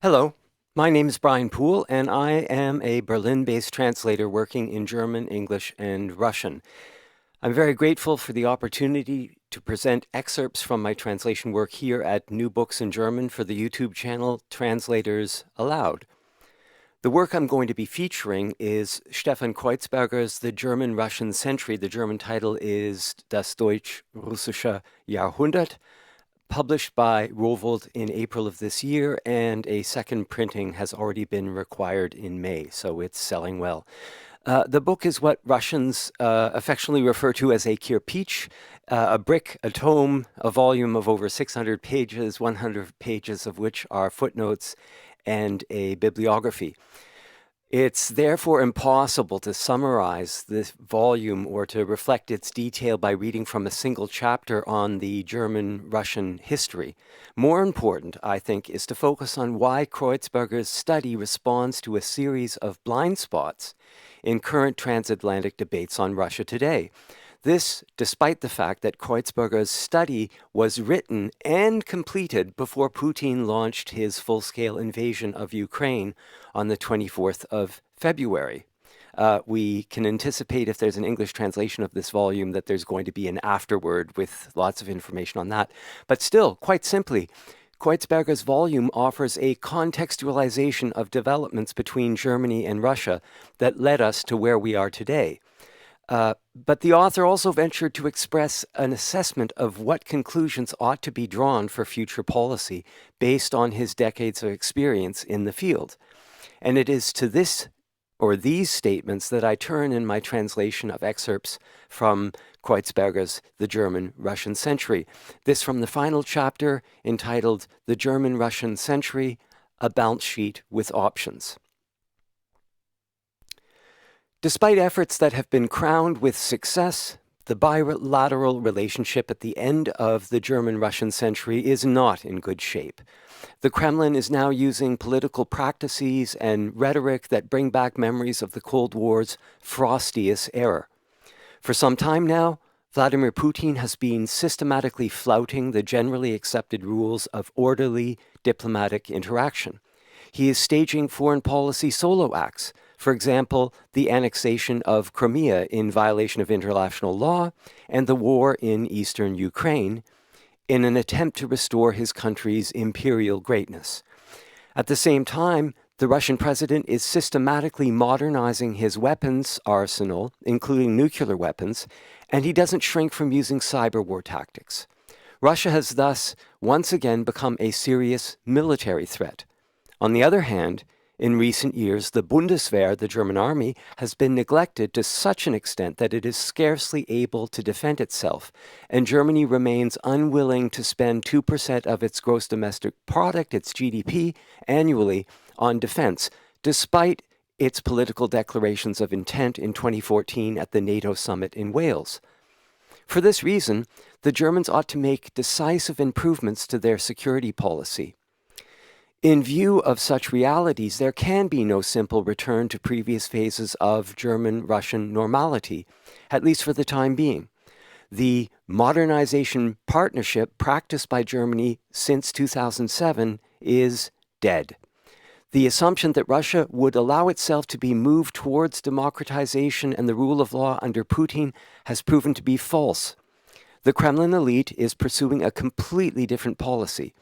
Hello, my name is Brian Poole, and I am a Berlin-based translator working in German, English, and Russian. I'm very grateful for the opportunity to present excerpts from my translation work here at New Books in German for the YouTube channel Translators Aloud. The work I'm going to be featuring is Stefan Creuzberger's The German-Russian Century. The German title is Das Deutsch-Russische Jahrhundert, published by Rowohlt in April of this year, and a second printing has already been required in May, so it's selling well. The book is what Russians affectionately refer to as a kirpich, a brick, a tome, a volume of over 600 pages, 100 pages of which are footnotes and a bibliography. It's therefore impossible to summarize this volume or to reflect its detail by reading from a single chapter on the German-Russian history. More important, I think, is to focus on why Creuzberger's study responds to a series of blind spots in current transatlantic debates on Russia today. This, despite the fact that Creuzberger's study was written and completed before Putin launched his full-scale invasion of Ukraine on the 24th of February. We can anticipate, if there's an English translation of this volume, that there's going to be an afterword with lots of information on that. But still, quite simply, Creuzberger's volume offers a contextualization of developments between Germany and Russia that led us to where we are today. But the author also ventured to express an assessment of what conclusions ought to be drawn for future policy based on his decades of experience in the field. And it is to this or these statements that I turn in my translation of excerpts from Creuzberger's The German-Russian Century. This from the final chapter entitled The German-Russian Century, a Balance Sheet with Options. Despite efforts that have been crowned with success, the bilateral relationship at the end of the German-Russian century is not in good shape. The Kremlin is now using political practices and rhetoric that bring back memories of the Cold War's frostiest era. For some time now, Vladimir Putin has been systematically flouting the generally accepted rules of orderly diplomatic interaction. He is staging foreign policy solo acts. For example, the annexation of Crimea in violation of international law and the war in eastern Ukraine in an attempt to restore his country's imperial greatness. At the same time, the Russian president is systematically modernizing his weapons arsenal, including nuclear weapons, and he doesn't shrink from using cyber war tactics. Russia has thus once again become a serious military threat. On the other hand, in recent years, the Bundeswehr, the German army, has been neglected to such an extent that it is scarcely able to defend itself, and Germany remains unwilling to spend 2% of its gross domestic product, its GDP, annually on defense, despite its political declarations of intent in 2014 at the NATO summit in Wales. For this reason, the Germans ought to make decisive improvements to their security policy. In view of such realities, there can be no simple return to previous phases of German-Russian normality, at least for the time being. The modernization partnership practiced by Germany since 2007 is dead. The assumption that Russia would allow itself to be moved towards democratization and the rule of law under Putin has proven to be false. The Kremlin elite is pursuing a completely different policy.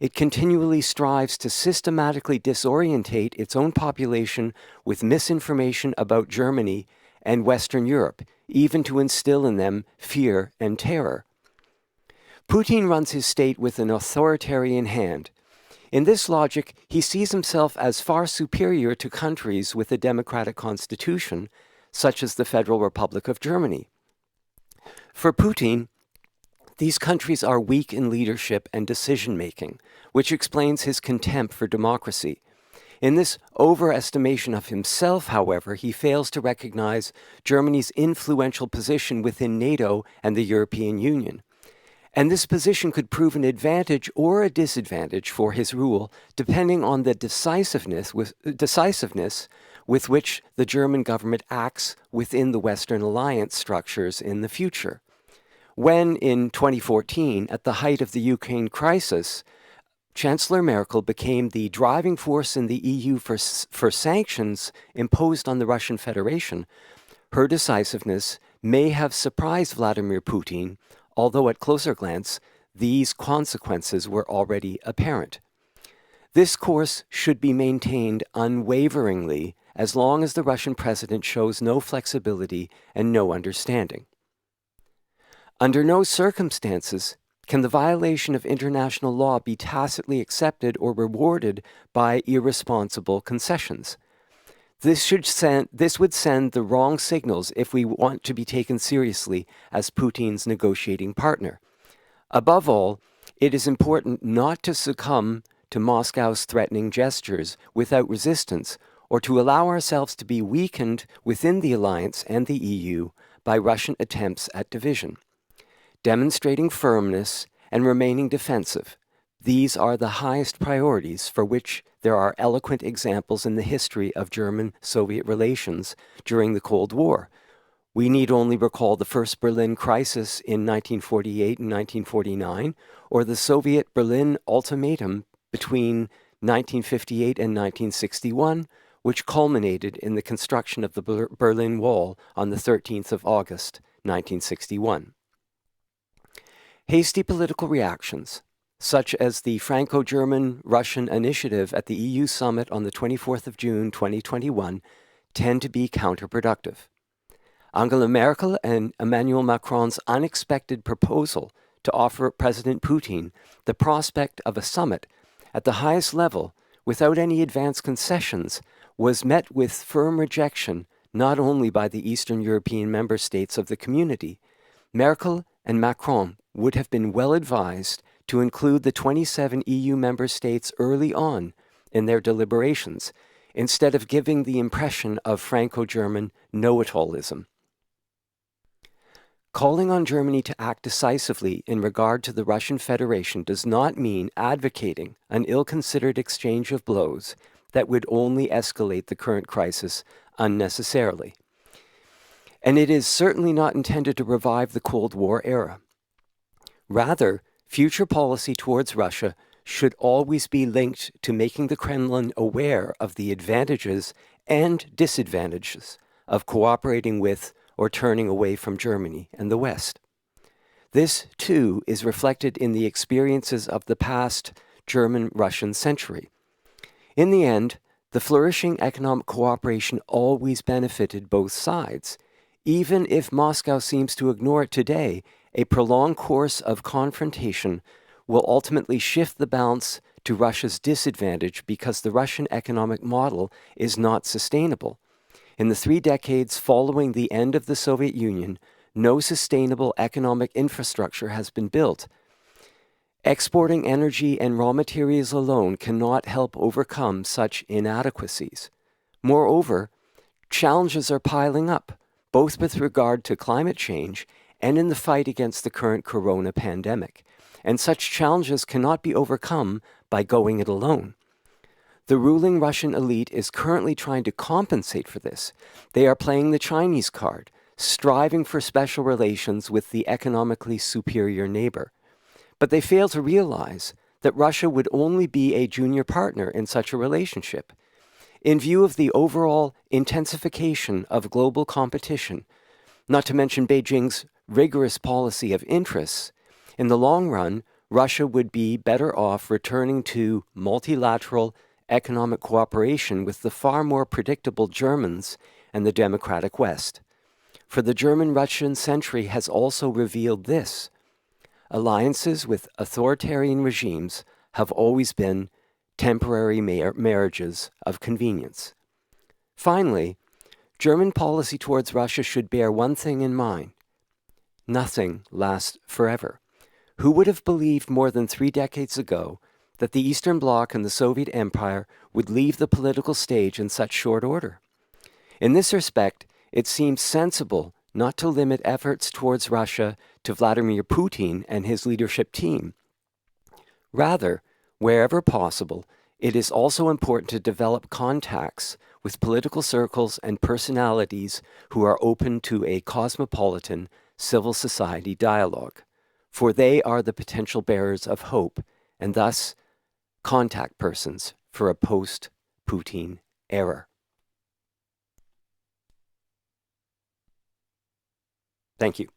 It continually strives to systematically disorientate its own population with misinformation about Germany and Western Europe, even to instill in them fear and terror. Putin runs his state with an authoritarian hand. In this logic, he sees himself as far superior to countries with a democratic constitution, such as the Federal Republic of Germany. For Putin, these countries are weak in leadership and decision-making, which explains his contempt for democracy. In this overestimation of himself, however, he fails to recognize Germany's influential position within NATO and the European Union. And this position could prove an advantage or a disadvantage for his rule, depending on the decisiveness with which the German government acts within the Western alliance structures in the future. When, in 2014, at the height of the Ukraine crisis, Chancellor Merkel became the driving force in the EU for sanctions imposed on the Russian Federation, her decisiveness may have surprised Vladimir Putin, although at closer glance, these consequences were already apparent. This course should be maintained unwaveringly as long as the Russian president shows no flexibility and no understanding. Under no circumstances can the violation of international law be tacitly accepted or rewarded by irresponsible concessions. This would send the wrong signals if we want to be taken seriously as Putin's negotiating partner. Above all, it is important not to succumb to Moscow's threatening gestures without resistance, or to allow ourselves to be weakened within the alliance and the EU by Russian attempts at division. Demonstrating firmness and remaining defensive, these are the highest priorities for which there are eloquent examples in the history of German-Soviet relations during the Cold War. We need only recall the First Berlin Crisis in 1948 and 1949, or the Soviet Berlin Ultimatum between 1958 and 1961, which culminated in the construction of the Berlin Wall on the 13th of August, 1961. Hasty political reactions, such as the Franco-German-Russian initiative at the EU summit on the 24th of June 2021, tend to be counterproductive. Angela Merkel and Emmanuel Macron's unexpected proposal to offer President Putin the prospect of a summit at the highest level without any advance concessions was met with firm rejection not only by the Eastern European member states of the community. Merkel and Macron would have been well advised to include the 27 EU member states early on in their deliberations, instead of giving the impression of Franco-German know-it-allism. Calling on Germany to act decisively in regard to the Russian Federation does not mean advocating an ill-considered exchange of blows that would only escalate the current crisis unnecessarily. And it is certainly not intended to revive the Cold War era. Rather, future policy towards Russia should always be linked to making the Kremlin aware of the advantages and disadvantages of cooperating with or turning away from Germany and the West. This, too, is reflected in the experiences of the past German-Russian century. In the end, the flourishing economic cooperation always benefited both sides. Even if Moscow seems to ignore it today, a prolonged course of confrontation will ultimately shift the balance to Russia's disadvantage because the Russian economic model is not sustainable. In the 3 decades following the end of the Soviet Union, no sustainable economic infrastructure has been built. Exporting energy and raw materials alone cannot help overcome such inadequacies. Moreover, challenges are piling up, both with regard to climate change and in the fight against the current corona pandemic, and such challenges cannot be overcome by going it alone. The ruling Russian elite is currently trying to compensate for this. They are playing the Chinese card, striving for special relations with the economically superior neighbor. But they fail to realize that Russia would only be a junior partner in such a relationship. In view of the overall intensification of global competition, not to mention Beijing's rigorous policy of interests, in the long run, Russia would be better off returning to multilateral economic cooperation with the far more predictable Germans and the democratic West. For the German-Russian century has also revealed this. Alliances with authoritarian regimes have always been temporary marriages of convenience. Finally, German policy towards Russia should bear one thing in mind. Nothing lasts forever. Who would have believed more than 3 decades ago that the Eastern Bloc and the Soviet Empire would leave the political stage in such short order? In this respect, it seems sensible not to limit efforts towards Russia to Vladimir Putin and his leadership team. Rather, wherever possible, it is also important to develop contacts with political circles and personalities who are open to a cosmopolitan civil society dialogue, for they are the potential bearers of hope, and thus contact persons for a post-Putin era. Thank you.